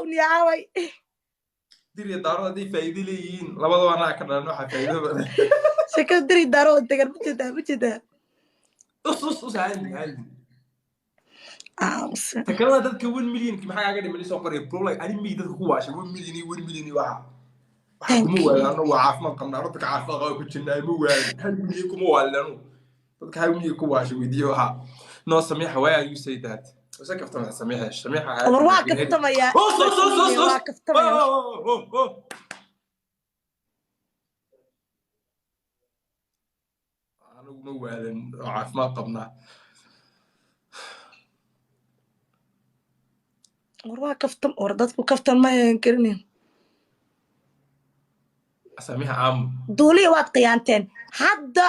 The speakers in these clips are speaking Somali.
نعاوي دري دارو دي فايدة ليين لبضوا أنا كنا نوحة فايدة بقى شكل دري دارو أنت قال بجدا أص عندي بس تكلم ده كون مليون كم حاجة قاعد مليون سوكر برو لايك أنا مية ده هو عشان 1 مليون واحد thank مو you أنا وعارف ما كم نعرفك عارف غاوي كتشنا مو هل مليون كم ولا نو هل مليون كم عشان فيديوها no سميحة why you say that بس كيف تسمع سميحة هاي والله كفتما يا أوه كفتما يا أنا مو عارف ما قبنا والله كفتم وردتكم كفتم ما ينكرني سميحة عم دولي وقت قيانتين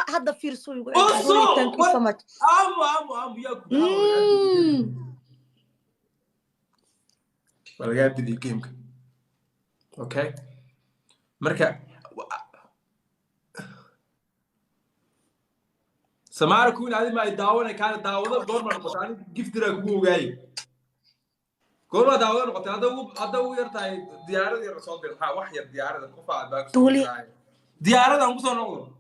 هذا فيرسو يقول دولي thank you so much عم ياكل ولا قاعد بدي جيمك اوكي مركا سمار كون هذه ما يداونا كان داوده دور ما نقطعني كيف ترى كو جاي كل ما داوده نقطع هذا يرتاي ديارة الرسول بالها وحي ديارة الكفار باك دولي ديارة أنقص نقول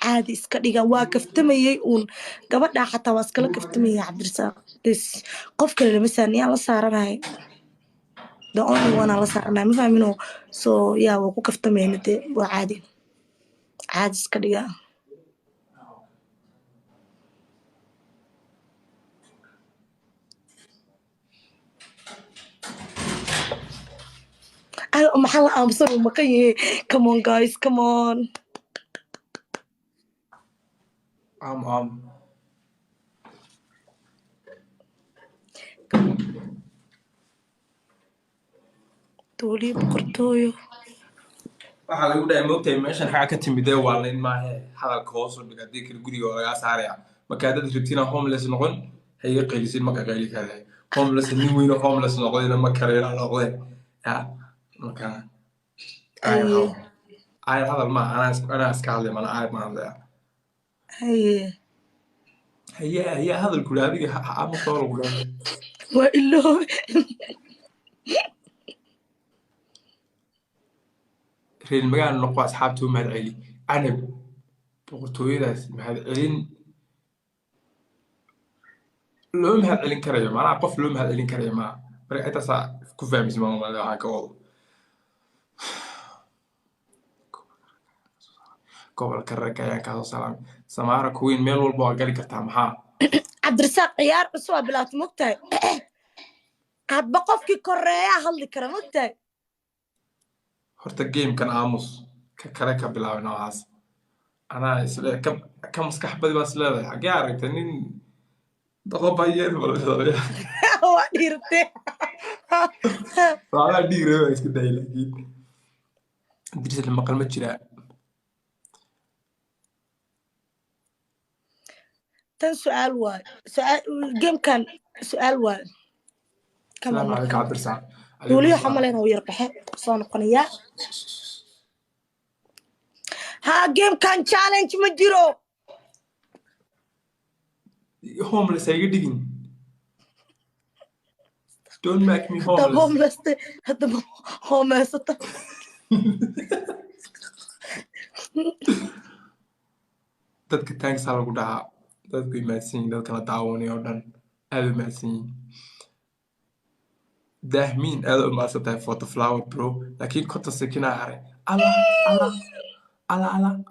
عادي iska dhiga waa kaftamayay uun gabadha xataa waa iskala kaftamayay cabdirasaaq bes qof kale lama saarniyaan la saaranahay the only one la saaranahay ma fahmino so yaa waa ku kaftamayna dee waa caadi iska dhiga ay maxaa la aamusan uu maqan yahay come on guys come on دولي بقرطويو waxaa lagu dhahay moogtahay meeshan xaga ka timidee waa layn maahe hadalka hoos u dhig haddii kale guriga waa lagaa saaraya marka haddaad rabtiin homeless noqon ha iga qaylisin maka qayli kale homeless nin weyne homeless noqdayna ma kaleena noqdeen ya marka ayar hadal ma anaa iska hadlay mana ayar ma hadlaya haye hadal kule adiga ama soo lagu dhahay waa iloobe reer magaala noqo asxaabtuu mahad celi canab boqortooyadaas mahad celin loo mahad celin karayo maanaha qof loo mahad celin karayo maa marka intaasaa ku fahmaysa maamada waxaan ka wado gobolka ragga ayaan kaasoo salaamay samaara kuwiin meel walba waa gali kartaa maxaa cabdirasaaq ciyaar cusub aa bilaabta mogtahay hadba qofkii koreeyaa hadli kara mogtahay horta gamekan aamus ka kale ka bilaabay noocaas anaa isle ka maskax badi baa isleedahay xaggee aragtay nin doqobayeen waa dhiirte waxbaa dhiigre waa iska dayay laakiin dirisla maqal ma jiraa tan su'aal waay gamekan su'aal waay السلام عليكم عبد الرزاق دولي حملين هو يربحه صون قنية ها جيم كان تشالنج مجرو homeless هيك دقين don't make me homeless homeless هذا homeless dadka thanks hala ku dhahaa dadku imaadsan yihiin dadkala daawanay oo dhan aad u mahadsan yihiin dahmiin aad u mahadsan tahay for the flower bro laakiin konta sekinaa haray ala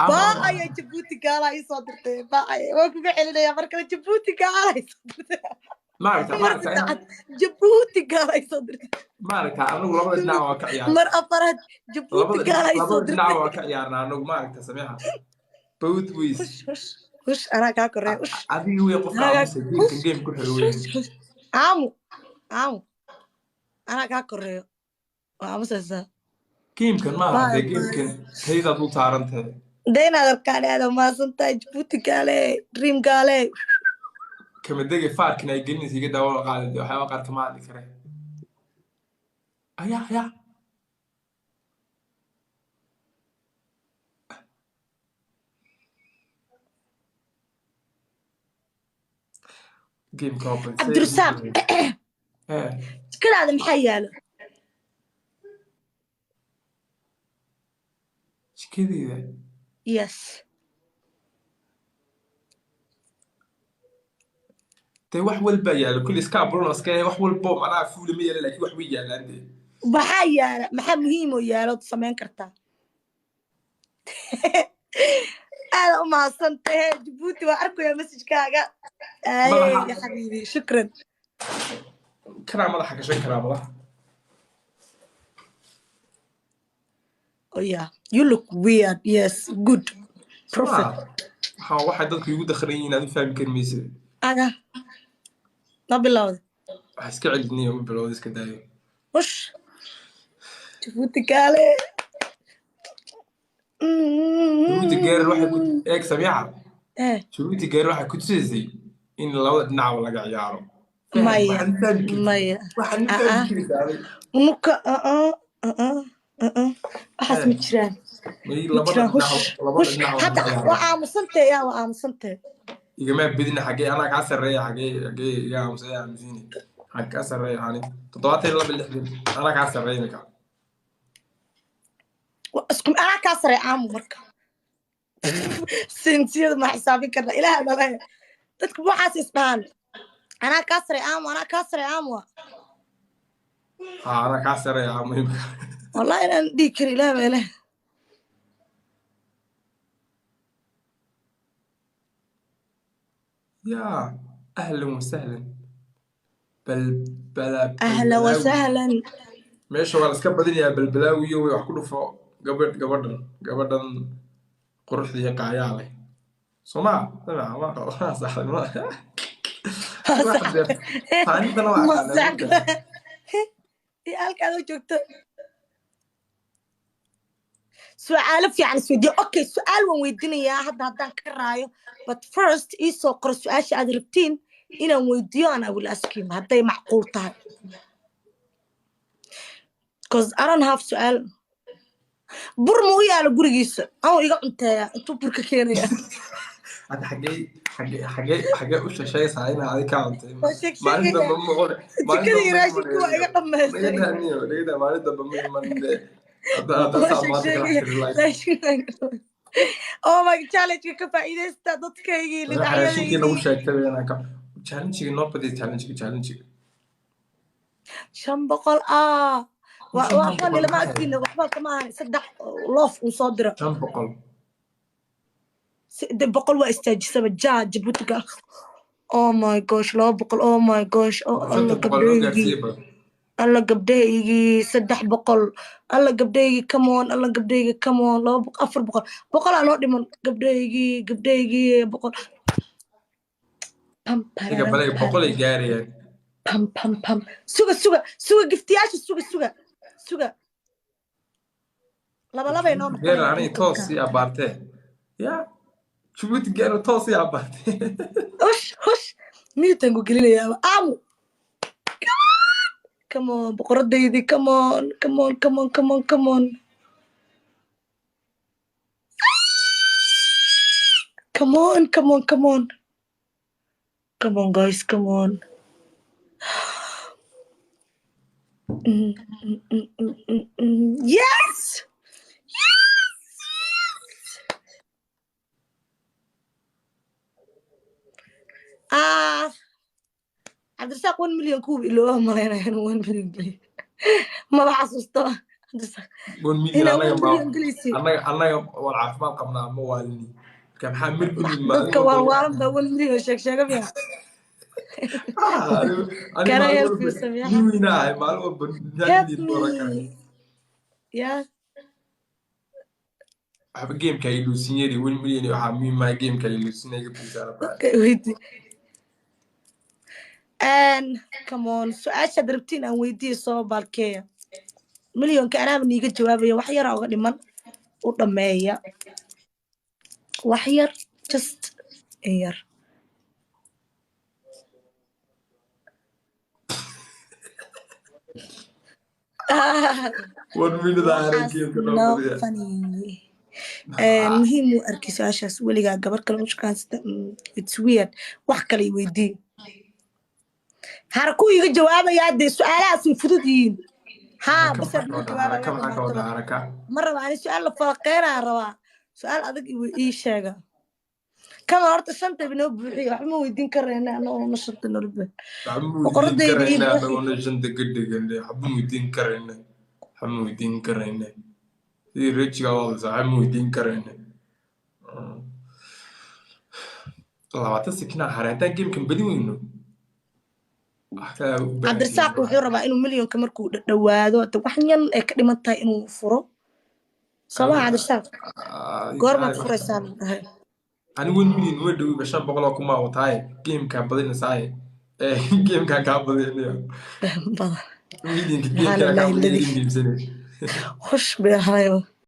باعي جبوتي قال هاي صدرتي باعي وقف علينا يا مركز جبوتي قال هاي صدرتي ما عرفت جبوتي قال هاي صدرتي ما عرفت أنا لبض دعوة كعيار مرأة فرد جبوتي قال هاي لبض صدرتي دعوة كعيارنا أنا ما عرفت سميها both ways وش أنا كاكوري وش أبي هو يقف عامس الجيم كل حلوين عامو أنا كاكوري عامس هذا جيم كان ما هذا جيم كان هيدا دو تارنته دينا دركاني هذا ما سنتا جبوتي قالي دريم قالي كم دقيقة فارق كنا يجيني سيجي دوا قاعد دوا حيوان قاعد كمان ذكره يا جيم كوبن عبد الرزاق كده هذا محياله ايش كذا يس تي wax walba yaalo kulli iska abronas kale wax walba macnaha fuul ma yaalo laakiin wax way yaalaan محياله محا مهم ويالو تسمين كرتا أنا ما صنت جبوتي وأركو يا مسج كاغا يا حبيبي شكرا كرامة حق شيء كرامة oh yeah you look weird yes good perfect ها واحد dadku igu dakhrayn aad fahmi karmaysid aga ma bilowday waxa iska celiniyo ma bilowday iska daayo وش جبوتي كالي شروطي gaar waxa ku eeg samiixa شروطي gaar waxa ku tusay in labada dhinac laga ciyaaro maya maya unuka waxaas ma jiraan hadda waa aamusantee yaa waa aamusantee igama bidina xagee anaa kaa sarreeya xagee iga aamusay aamusini xag kaa sarreeya ani 72 anaa kaa sarreeya imika isku anaa kaa sarreeya aamu marka sentiyada ma xisaabin karna ilaaha dhalaya dadku waxaas isdhaan anaa kaa sarreeya aamu anaa kaa sarreeya aamu أنا كاسر يا عمي والله أنا ديك لا بله يا أهلا وسهلا بلا أهلا وسهلا ماشي ولا سكب الدنيا بالبلاوي ويحكوا فوق قبل قرح ذي قاعية علي سمع ما صح ما halkaad u joogto su'aalo fiican isweydiiyo okay su'aal waan weydiinayaa hadda haddaan ka raayo but first ii soo qoro su'aasha aad rabtiin inaan weydiiyo aan awil askiim hadday macquul tahay because I don't have su'aal bur ma u yaalo gurigiisa anuu iga cunteeyaa intuu burka keenaya هذا حاجة وش شيء ساينا هذه كانت ما عندنا بمقول ما عندنا راشد كوا إيجا قمة لقيتها نيو لقيتها ما عندنا بمقول هذا صعب ما تقدر oh my challenge كفايدة استعدت كي للعيال شيء كنا وش أكتبه أنا كم challenge نوبة challenge شن بقول وأخواني لما أكيد وأخوان كمان صدق لوف وصدره شن بقول بقول واستاجسه جا جبوتك oh my gosh لا بقول oh my gosh الله قبديجي صدق بقول الله قبديجي كمون الله قبديجي كمون لا أفر بقول أنا نودي من قبديجي بقول بقول يجاري بام سوق قفتياش سوق لا ينون غير أنا توصي أبارته يا شو بتقولوا توصي أبارته هش ميتنقو قليل يا عمو كمان بقرد ديدي كمان guys come on yes عبد الرزاق 1 مليون كوب اللي هو مالنا 1 مليون ما بحسسته 1 مليون أنا والعارف ما قمنا موالني كم حامل مليون كوالوان ب 1 مليون شكشكه فيها كان يلف يسميها يوينا معلومة بنادي يا أحب جيم كايلو سينيري 1 مليون وحامي ما جيم كايلو سينيري بيزارة ويدي and come on سؤال دربتين أن ويدي صوب بالكيا مليون كأنا من يجي جوابي وحير أو غني ودمية وحير just here not funny مهم أركي سؤال ولقى قبل كلام مش كان it's weird وحكي لي ويدي harku iga jawaabaya dee su'aalahaas way fudud yihiin haa haraka bas maxaa iga ka wadaa jawaabaya haraka way maxaa ka wadaa dhamaataba haraka ma raba ani su'aal la falaqeynaa rabaa su'aal adag ii sheega kama horta shanta binoo buuxiya wax ma weydiin karayna anagoo shanta noloba waxba weydiin boqoradayda ii karayna buuxi anagoo shanta ka dhigane waxba weydiin karayna waxba weydiin karayna sidii rejiga wadaysa waxba weydiin karayna 20 sekina hareetaa gamekan badi weyno cabdirasaaq wuxuu rabaa inuu milyanka markuu dhawaado wax yan ay ka dhiman tahay inuu furo soomaa cabdirasaaq goormaad furaysaa dhahay anigu 1 milyan way dhawi ba 500 kuma wataaye gamekan badinaysaay gamekan kaa badinaya badan milyanka subxaan gamekan kaa illaahi badinaya alladii muhiimsane hush bay ahayo